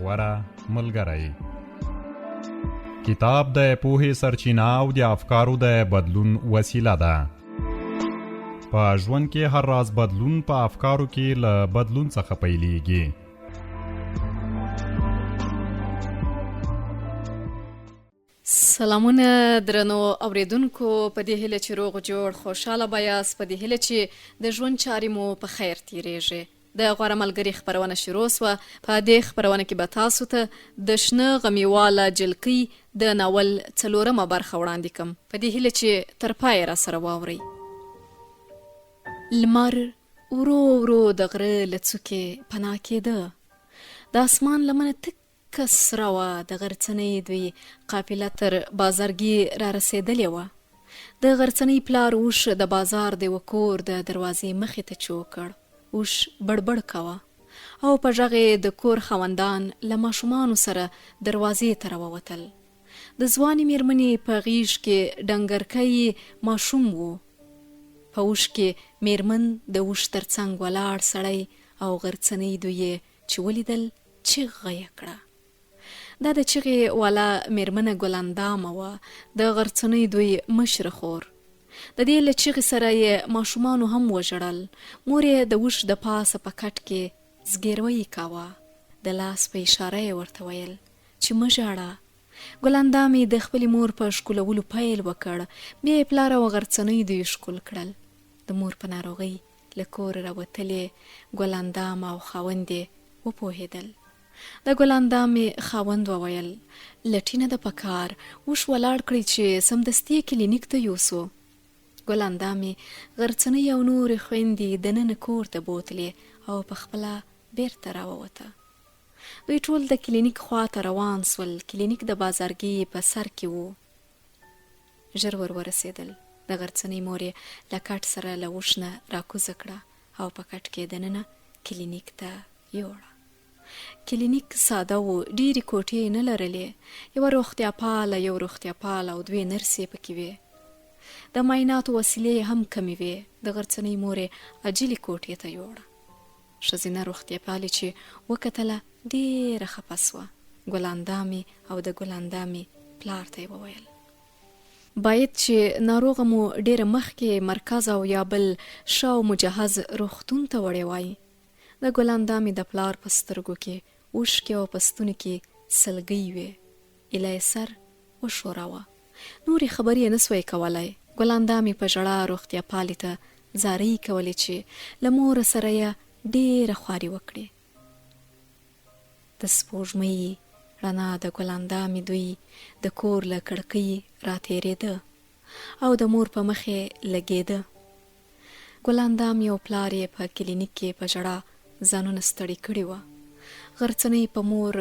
غوره ملګری. کتاب د پوهې سرچینه او د افکارو د بدلون وسیله ده. په ژوند کې هر راز بدلون په افکارو کې له بدلون څخه پیلېږي. سلامونه درنو اوریدونکو، په دې هیله چې روغ جوړ خوشاله به یاست، په دې هیله چې د ژوند چارې مو په خیر تیریږي. د غوره ملګري خپرونه شروع سوه. په دې خپرونه کې به تاسو ته د شنه غمیواله جلکۍ د ناول 4مه برخه وړاندې کړم، په دې هیله چې تر پایه را سره واورئ. لمر ورو ورو د غره له څوکې پناه کېده. د اسمان لمنه تکه سره وه. د غرڅنۍ دوی قافله تر بازارګي را رسېدلې وه. د غرڅنۍ پلار اوش د بازار د یوه کور د دروازې مخې ته چوک کړ. اوش بړبړ کوه او په غږ د کور خاوندان له ماشومانو سره دروازې ته راووتل. د ځوانې میرمنې په غیږ کې ډنګرکی ماشوم و. په اوش کې میرمن د اوش ترڅنګ ولاړ سړی او غرڅنۍ دوی چې ولیدل چیغه یې کړه. دا د چیغې والا میرمنه ګلاندامه وه، د غرڅنۍ دوی مشره خور. د دې له چیغې سره یې ماشومانو هم وژړل. مور یې د اوش د پاسه په کټ کې زګیروی کاوه. د لاس په اشاره یې ورته ویل چې مه ژاړه. ګلاندامې د خپلې مور په ښکلولو پیل وکړ. بیا یې پلار او غرڅنۍ دوی ښکل کړل. د مور په ناروغۍ له کوره راوتلې ګلاندامه او خاوند یې وپوهېدل. د ګلاندامې خاوند وویل لټینه ده پکار، اوش ولاړ کړئ چې سمدستي کلینیک ته یوسو. ګلاندامې غرڅنۍ او نورې خویندې دننه کور ته بوتلې او په خپله بیرته راووته. دوی ټول د کلینیک خوا ته روان سول. کلینیک د بازارګي په سر کې و. ژر ورسېدل. د غرڅنۍ مور یې له کټ سره له اوش نه راکوزه کړه او په کټ کې دننه کلینیک ته یوړه. کلینیک ساده و، ډیرې کوټې نه لرلې. یوه روغتیا پاله، یو روغتیا پال او 2 نرسې پکې وې. د معایناتو وسیلې هم کمې وې. د غرڅنۍ مور یې عاجلې کوټې ته یوړه. ښځینه روغتیا پالې چې وکتله ډیره خفه سوه. ګلاندامې او د ګلاندامې پلار ته یې وویل باید چې ناروغه مو ډیره مخکې مرکز او یا بل شا او مجهز روغتون ته وړی وای. د ګلاندامې د پلار په سترګو کې اوښکې او په ستوني کې سلګۍ وې. ایله یې سر وښوراوه. نورې خبرې یې نسوی کولی. ګلاندامې په ژړا روغتیا پالې ته زارۍ کولې چې له موره سره یې ډیره خواري وکړي. د سپوږمۍ رڼا د ګلاندامې دوی د کور له کړکۍ راتېرېده او د مور په مخ یې لګېده. ګلاندامې او پلار یې په کلینیک کې په ژړا ځانونه ستړي کړي وه. غرڅنۍ په مور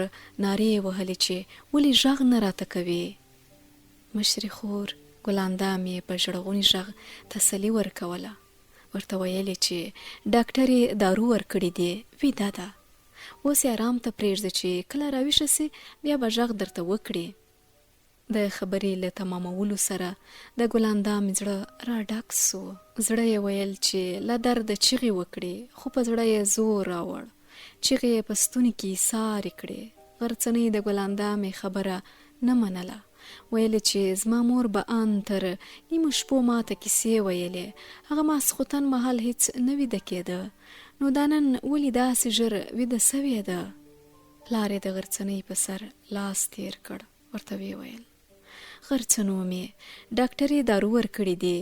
نارې وهلې چې ولې غږ نه راته کوې. مشرې خور ګلاندامې په ژړغوني غږ تسلي ورکوله. ورته ویلې چې ډاکټر یې دارو ورکړي دي، ویده ده. اوس یې آرام ته پرېږده چې کله راویښه سي بیا به غږ درته وکړي. د خبرې له تمامولو سره د ګلاندامې زړه را ډک سو. زړه یې ویل چې له درده چیغې وکړي، خو په زړه یې زور راوړ. چیغې یې په ستوني کې ایسارې کړې. غرڅنۍ د ګلاندامې خبره نه منله. ویل چې زما مور به ان تر نیمو شپو ماته کیسې ویلې. هغه ماسخوتن مهال هیڅ نه ویده کېده، نو دا نن ولې داسې ژر ویده سوې ده. پلار یې د غرڅنۍ په سر لاس تیر کړ. ورته ویې ویل غرڅنو مې ډاکټر یې دارو ورکړي دي،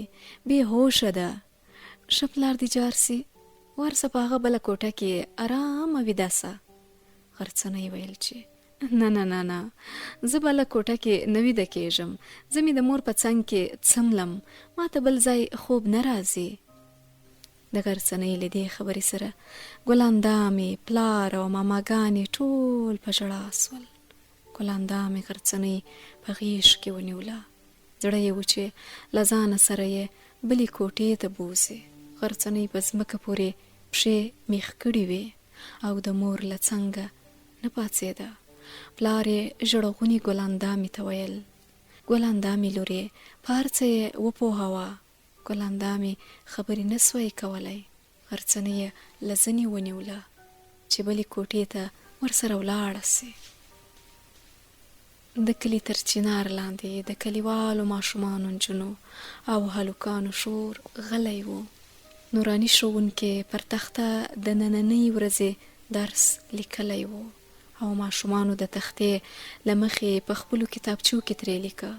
بې هوشه ده. ښه پلار دې جار سي، ورسه په هغه بله کوټه کې ارامه ویده سه. غرڅنۍ ویل چې نه نه نه نه، زه بله کوټه کې نه ویده کېږم. زه مې د مور په څنګ کې څملم، ما ته بل ځای خوب نه راځي. د غرڅنۍ له دې خبرې سره ګلاندامې پلار او ماماګانې ټول په ژړا سول. ګلاندامې غرڅنۍ په غیږ کې ونیوله. زړه یې و چې له ځانه سره یې بلې کوټې ته بوځي. غرڅنۍ په ځمکه پورې پښې میخ کړې وې او د مور له څنګه نه پاڅېده. پلار یې ژړغوني ګلاندامې ته ویل ګلاندامې لورې په هر څه یې وپوهوه. ګلاندامې خبرې نه سوی کولی. غرڅنۍ یې له زنې ونیوله چې بلې کوټې ته ورسره ولاړه سي. د کلي تر چنار لاندې د کلیوالو ماشومانو نجونو او هلکانو شور غلی و. نوراني ښوونکي پر تخته د نننۍ ورځې درس لیکلی و او ماشومانو د تختې له مخې په خپلو کتابچو کې ترې لیکه.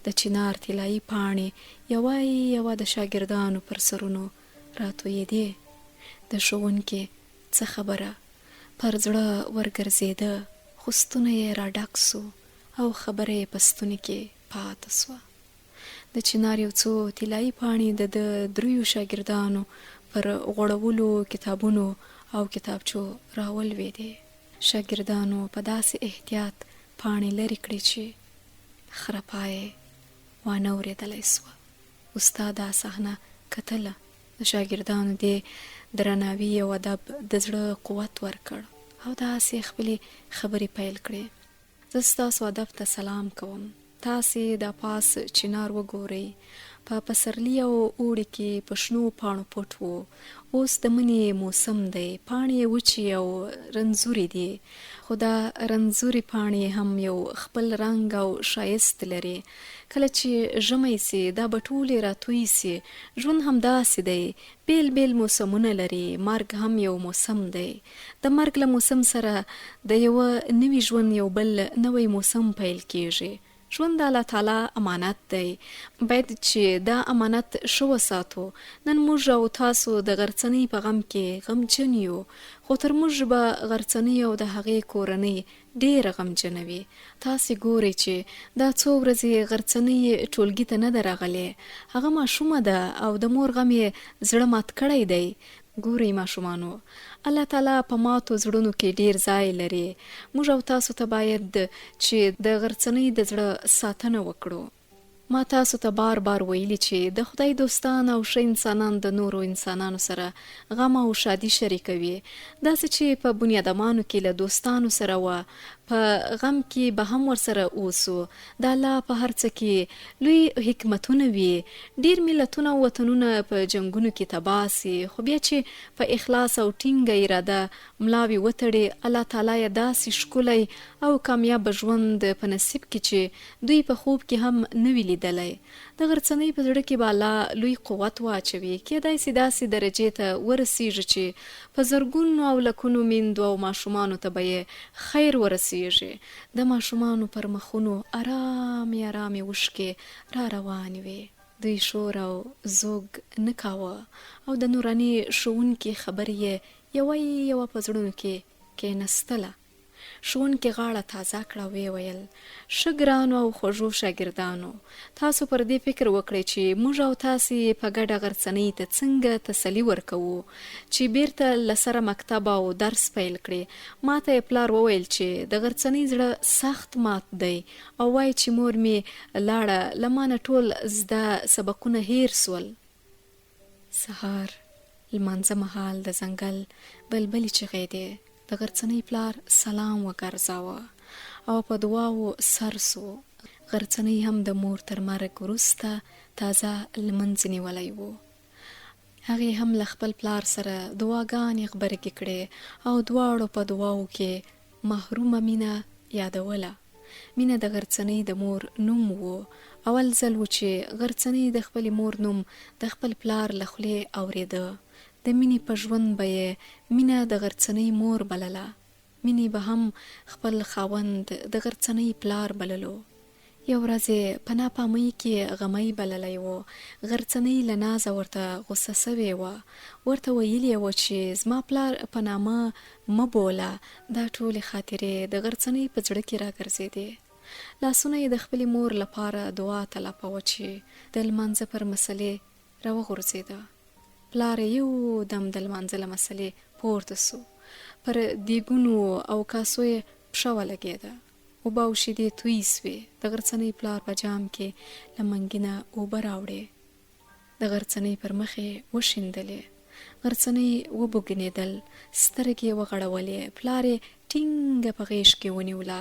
د چنار طلایي پاڼې یوه یوه د شاګردانو پر سرونو راتویېدې. د ښوونکي څه خبره پر زړه ورګرځېده، خو ستونی یې راډک سو او خبره یې په ستوني کې پاته سوه. د چنار یو څو طلایي پاڼې د دریو شاګردانو پر غوړولو کتابونو او کتابچو راولوېدې. شاګردانو په داسې احتیاط پاڼې لرې کړې چې خرپا یې وانه اورېدلی سوه. استاد دا صحنه کتله. د شاګردانو دې درناوي او ادب د زړه قوت ورکړ او داسې خپلې خبرې پیل کړې. زه ستاسو ادب ته سلام کوم. تاسې د پاس چنار وګورئ. په پسرلي او اوړي کې په شنو پاڼو پټ و. اوس د مني موسم دی، پاڼې وچې او رنځورې دي، خو دا رنځورې پاڼې هم یو خپل رنګ او ښایست لري. کله چې ژمی سي دا به ټولې راتوی سي. ژوند هم داسې دی، بیل بیل موسمونه لري. مرګ هم یو موسم دی. د مرګ له موسم سره د یوه نوي ژوند یو بل نوی موسم پیل کیږي. ژوند د الله تعالی امانت دی، باید چې دا امانت ښه وساتو. نن موږ او تاسو د غرڅنۍ په غم کې غمجن یو، خو تر موږ به غرڅنۍ او د هغې کورنۍ ډېره غمجنه وي. تاسې ګورئ چې دا څو ورځې غرڅنۍ ټولګي ته نه ده راغلې. هغه ماشومه ده او د مور غم یې زړه مات کړی دی. ګورئ ماشومانو، الله تعالی په ماتو زړونو کې ډیر ځای لري. موږ او تاسو ته باید چې د غرڅنۍ د زړه ساتنه وکړو. ما تاسو ته بار بار ویلي چې د خدای دوستان او ښه انسانان د نورو انسانانو سره غم او شادي شریکوي. داسې چې په بنیادمانو کې له دوستانو سره وه، په غم کې به هم ورسره اوسو. د الله په هر څه کې لوی حکمتونه وي. ډیر ملتونه او وطنونه په جنګونو کې تباه سي، خو بیا چې په اخلاص او ټینګه اراده ملاوي وتړي، الله تعالی یې داسې ښکلی او کامیاب ژوند په نصیب کې چې دوی په خوب کې هم نه وي لیدلی. د غرڅنۍ په زړه کې به الله لوی قوت واچوي. کیدای سي داسې درجې ته ورسیږي چې په زرګونو او لکونو میندو او ماشومانو ته به یې خیر ورسیږي. د ماشومانو پر مخونو ارامې ارامې اوښکې را روانې وې. دوی شور او زوږ نه کاوه او د نوراني ښوونکي خبرې یې یوه یوه په زړونو کې کېنستله. ښوونکي غاړه تازه کړه، ویې ویل: ښه ګرانو او خوږو شاګردانو، تاسو پر دې فکر وکړئ چې موږ او تاسې په ګډه غرڅنۍ ته څنګه تسلي ورکوو چې بیرته له سره مکتب او درس پیل کړي. ما ته یې پلار وویل چې د غرڅنۍ زړه سخت مات دی او وایي چې مور مې لاړه، له ما نه ټول زده سبقونه هیر سول. سهار لمانځه مهال د ځنګل بلبلې چغېدې. د غرڅنۍ پلار سلام وګرځاوه او په دعاو سر سو. غرڅنۍ هم د مور تر مرګ وروسته تازه لمونځ نیولی و. هغې هم له خپل پلار سره دعاګانې غبرګې کړې او دواړو په دعاو کې محرومه مینه یادوله. مینه د غرڅنۍ د مور نوم و. اول ځل و چې غرڅنۍ د خپلې مور نوم د خپل پلار له خولې اورېده. د مینې په ژوند به یې مینه د غرڅنۍ مور بلله. مینې به هم خپل خاوند د غرڅنۍ پلار بللو. یو ورځ یې په ناپامۍ کې غمی بللی و. غرڅنۍ له نازه ورته غوسه سوې وه. ورته ویلې وه چې زما پلار په نامه مه بوله. دا ټولې خاطرې د غرڅنۍ په زړه کې راګرځېدې. لاسونه یې د خپلې مور لپاره دعا تلپوه چې د لمانځه پر مسلې راوغورځېده. پلار یو دم د لمانځه له مسلې پورته سو. پر دیګونو او کاسو یې پښه ولګېده. اوبه او شیدې توی سوې. د غرڅنۍ پلار په جام کې له منګي نه اوبه راوړې. د غرڅنۍ پر مخ یې وشیندلې. غرڅنۍ وبوږنېدل، سترګې یې وغړولې. پلار یې ټینګه په غېږ کې ونیوله.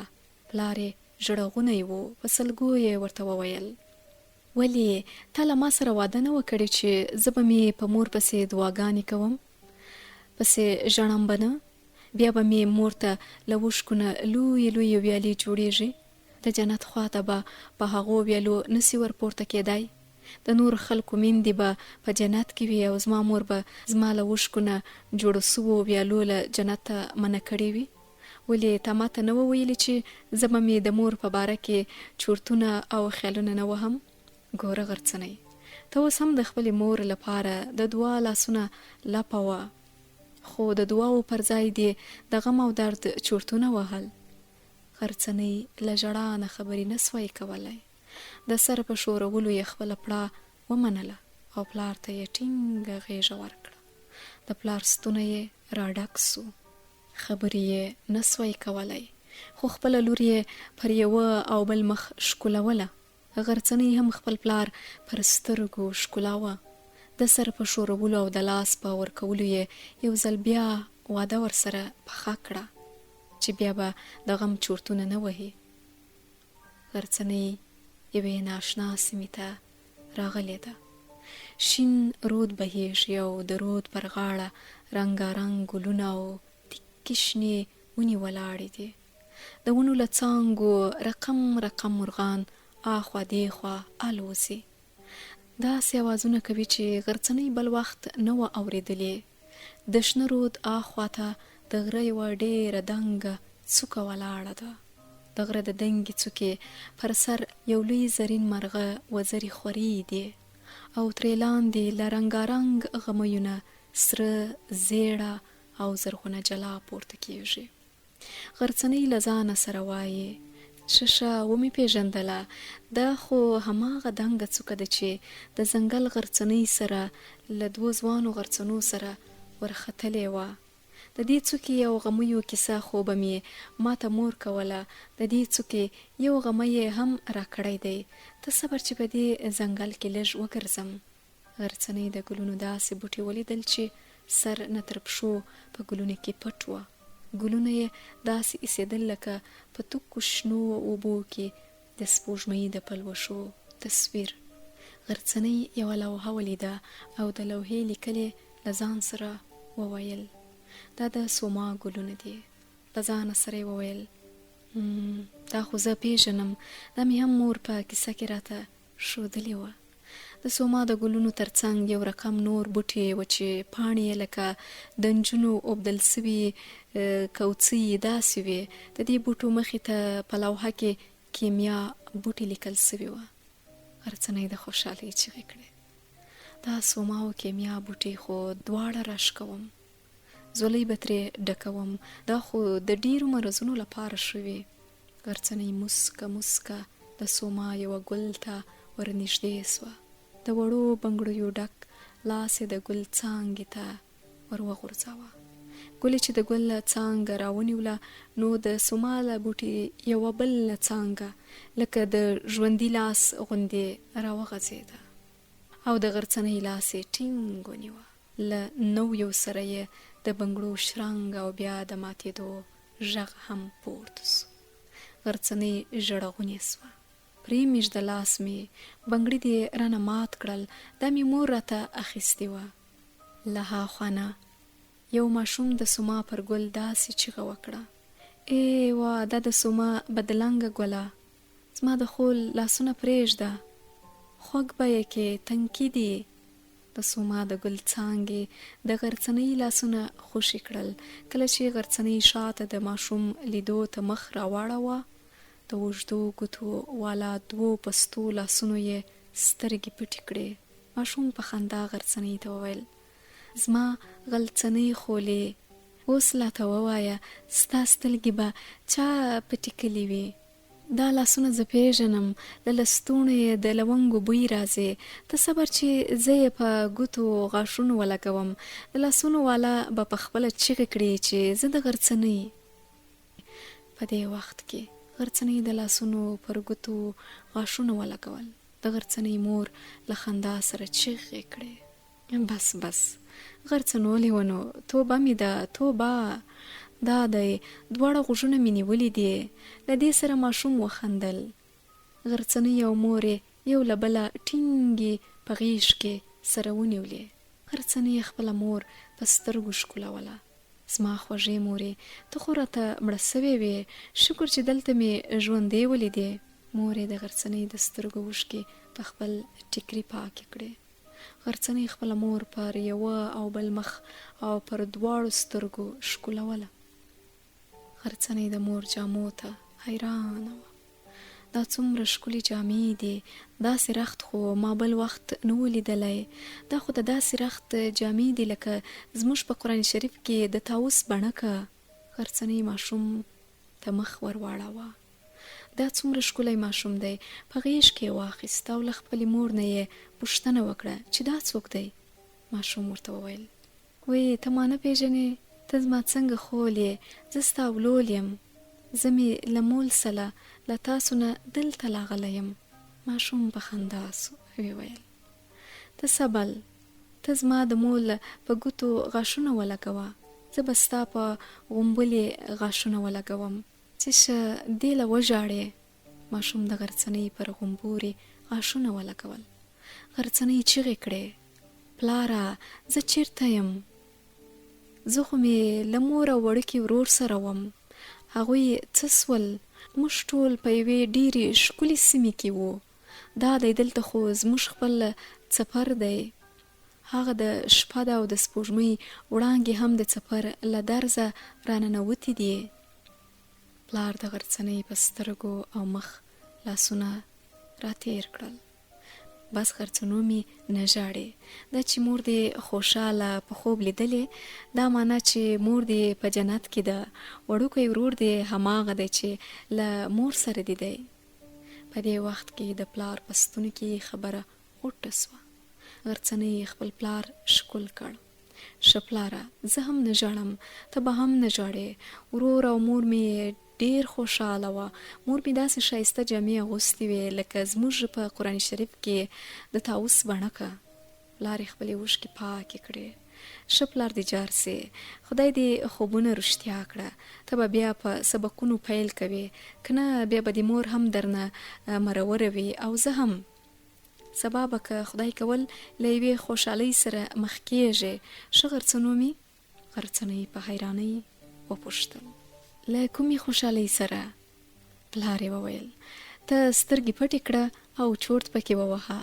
پلار یې ژړغونی و. په سلګو یې ورته وویل: ولې تا له ما سره واده نه وکړې چې زه به مې په مور پسې دعاګانې کوم، پسې ژړم به نه، بیا به مې مور ته له اوښکو نه لویې لویې ویالې جوړېږي. د جنت خواته به په هغو ویلو نسی ورپورته کېدای. د نور خلکو میندې به په جنت کې وي او زما مور به زما له اوښکو نه جوړو سوو ویالو له جنت ته منع کړې وي. ولې تا ماته نه وویلې چې زه به مې د مور په باره کې چورتونه او خیالونه نه وهم؟ ګوره غرڅنۍ، ته اوس هم د خپلې مور لپاره د دعا لاسونه لپوه، خو د دعاو پر ځای دې د غم او درد چورتونه وهل. غرڅنۍ له ژړا نه خبرې نه سوای کولی. د سر په ښورولو یې خپله پړه ومنله او پلار ته یې ټینګه غېږه ورکړه. د پلار ستونه یې راډک سو، خبرې یې نه سوای کولی، خو خپله لور یې پر یوه او بل مخ ښکلوله. غرڅنۍ هم خپل پلار پر سترګو ښکلاوه. د سر په ښورولو او د لاس په ورکولو یې یو ځل بیا واده ورسره پخه کړه چې بیا به د غم چورتونه نه وهي. غرڅنۍ یوې ناشنا سیمې ته راغلې ده. شین رود بهیږي او د رود پر غاړه رنګارنګ ګلونه او تکې شنې ونې ولاړې دي. د ونو له څانګو رقم رقم مرغان اخوا دیخوا الوزي. داسې اوازونه کوي چې غرڅنۍ بل وخت نه وه اورېدلې. د شنه رود اخوا ته د غره یوه ډېره دنګه څوکه ولاړه ده. د غره د دنګې څوکې پر سر یو لوی زرین مرغه وزرې خوري دي او ترې لاندې له رنګارنګ غمیونه سره زیړه او زرغونه جلا پورته کیږي. غرڅنۍ له ځانه سره وایي ششه ومې پیژندله، دا خو هماغه دنګه څوکه ده چې د ځنګل غرڅنۍ سره له دوو ځوانو غرڅنو سره ورختلې وه. د دې څوکې یو غمیو کیسه خو به مې ماته مور کوله. د دې څوکې یو غمی هم راکړی دی. ته صبر چې په دې ځنګل کې لږ وګرځم. غرڅنۍ د ګلونو داسې بوټي ولیدل چې سر نه تر پښو په ګلونو کې پټ وه. ګلونه یې داسې ایسېدل لکه په تکو شنو اوبو کې د سپوږمۍ د پلوشو تصویر. غرڅنۍ یوه لوحه ولیده او د لوحې لیکلې له ځان سره وویل دا د سوما ګلونه دي. له ځانه سره یې وویل دا خو زه پیژنم، دا مې هم مور په کیسه کې راته ښودلې وه. د سوما د ګلونو ترڅنګ یو رقم نور بوټي و چې پاڼې یې لکه د نجونو اوبدل سوي کوڅې داسې وې. د دې بوټو مخې ته په لوحه کې کیمیا بوټي لیکل سوي وه. غرڅنۍ د خوشحالۍ چیغې کړې دا سوما او کیمیا بوټي خو دواړه راښکوم، زولۍ به ترې ډکوم، دا خو د ډیرو مرضونو لپاره شوي. غرڅنۍ موسکه موسکه د سوما یوه ګل ته ورنږدې سوه. د وړو بنګړیو ډک لاس یې د ګل څانګې ته ور وغورځاوه. ګلې چې د ګل څانګه راونیوله نو د سوما له بوټي یوه بل څانګه لکه د ژوندي لاس غوندې راوغځېده او د غرڅنۍ لاس یې ټینګ ونیوه. له نویو سره یې د بنګړو شرنګ او بیا د ماتېدو غږ هم پورته سو. غرڅنۍ ژړغونې سوه. پرې مې د لاس مې بنګړي دې رانه مات کړل، دا مې مور راته اخیستې وه. له هاخوا نه یو ماشوم د سوما پر ګل داسې چیغه وکړه ای وا دا د سوما بدلنګه ګله، زما د خول لاسونه پرېږده، خوږ به یې کې تنکي دي. د سوما د ګل څانګې د غرڅنۍ لاسونه خوشي کړل. کله چې غرڅنۍ شاته د ماشوم لیدو ته مخ راواړوه د اوږدو ګوتو والا دوو پستو لاسونو یې سترګې پټې کړې. ماشوم په خندا غرڅنۍ ته وویل زما غلڅنۍ خولې اوس لاته ووایه ستا سترګې به چا پټې کړې وي؟ دا لاسونه زه پیژنم، له لستوڼو یې د لونګو بوی راځي. ته صبر چې زه یې په ګوتو غاښونو ولګوم. د لاسونو والا به په خپله چیغې کړي چې زه د غرڅنۍ. په دې وخت کې غرڅنۍ د لاسونو پر ګوتو غاښونه ولګول. د غرڅنۍ مور له خندا سره چیغې کړې بس بس غرڅنو لیونو، توبه مې ده توبه، دا دی دواړه غوږونه مې نیولي دي. له دې سره ماشوم وخندل. غرڅنۍ او مور یو له بله ټینګې په غېږ کې سره ونیولې. غرڅنۍ خپله مور په سترګو ښکلوله. زما خوږې مورې، ته خو راته مړه سوې وې، شکر چې دلته مې ژوندې ولیدې. مورې د غرڅنۍ د سترګو اوښکې په خپل ټیکري پاکې کړې. غرڅنۍ خپله مور پر یوه او بل مخ او پر دواړو سترګو ښکلوله. غرڅنۍ د مور جامو ته حیرانه وه. دا څومره ښکلې جامې دي، داسې رخت خو ما بل وخت نه و لیدلی. دا خو د داسې رخت جامې دي لکه زموږ په قرآن شریف کې د طاووس بڼکه. غرڅنۍ ماشوم ته مخ ور واړاوه. دا څومره ښکلی ماشوم دی. په غېږ کې یې واخیست او له خپلې مور نه یې پوښتنه وکړه چې دا څوک دی. ماشوم ورته وویل، وایي ته ما نه پېژنې؟ ته زما څنګه خول یې؟ زه ستا ولول یم. زه مې له مول سره له تاسو نه دلته لاغلی یم. ماشوم په خندا سو ویل، ته سبل، ته زما د مول په ګوتو غاښونه ولګوه، زه به ستا په غومبلې غاښونه ولګوم چې شه دې له وژاړې. ماشوم د غرڅنۍ پر غومبورې غاښونه ولګول. غرڅنۍ چیغې کړې، پلاره زه چیرته یم؟ زه خو مې له مور او وړوکي ورور سره وم. هغوی څه سول؟ موږ ټول په یوې ډېرې ښکلې سیمې کې وو. دا دی دلته خو زموږ خپل څپر دی. هغه د شپه ده او د سپوږمۍ وړانګې هم د څپر له درزه راننوتې دي. پلار د غرڅنۍ په سترګو او مخ لاسونه راتېر کړل. بس غرڅنو مې نه ژاړې. دا چې مور دې خوشحاله په خوب لیدلې، دا معنا چې مور دې په جنت کې ده. وړوکی ورور دې هماغه دی چې له مور سره دی دی. په دې وخت کې د پلار په ستوني کې خبره غوټه سوه. غرڅنۍ خپل پلار ښکل کړ. ښه پلاره، زه هم نه ژاړم، ته به هم نه ژاړې. ورور او مور مې ډېر خوشحاله وه. مور مې داسې ښایسته جامې اغوستې وې لکه زموږ په قرآن شریف کې د طاووس بڼکه. پلار یې خپلې اوښکې پاکې کړې. ښه پلار دې جار سي، خدای دې خوبونه رښتیا کړه. ته به بیا په سبقونو پیل کوې، که نه بیا به دې مور هم درنه مروره وي او زه هم. سبا به که خدای کول له یوې خوشحالۍ سره مخ کېږې. ښه غرڅنومې؟ غرڅنۍ په حیرانۍ وپوښتل، له کومې خوشحالۍ سره؟ پلار یې وویل، ته سترګې پټې کړه او چورت پکې ووهه.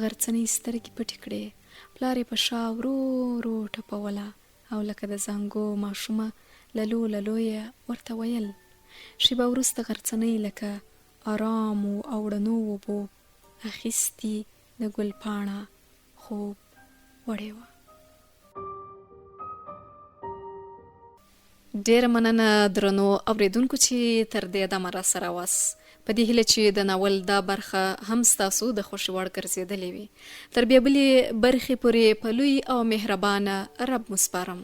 غرڅنۍ سترګې پټې کړې. پلار یې په شا ورو ورو ټپوله او لکه د زانګو ماشومه للو للو یې ورته ویل. شیبه وروسته غرڅنۍ لکه ارامو او رڼو اوبو اخیستي د ګل پاڼه خوب وړې وه. ډېره مننه درنو اوریدونکو چې تر دې دمه راسره واست. په دې هیله چې د ناول دا برخه هم ستاسو د خوښې وړ ګرځېدلې وي. تر بیا بلې برخې پورې په لوی او مهربانه رب مو سپارم.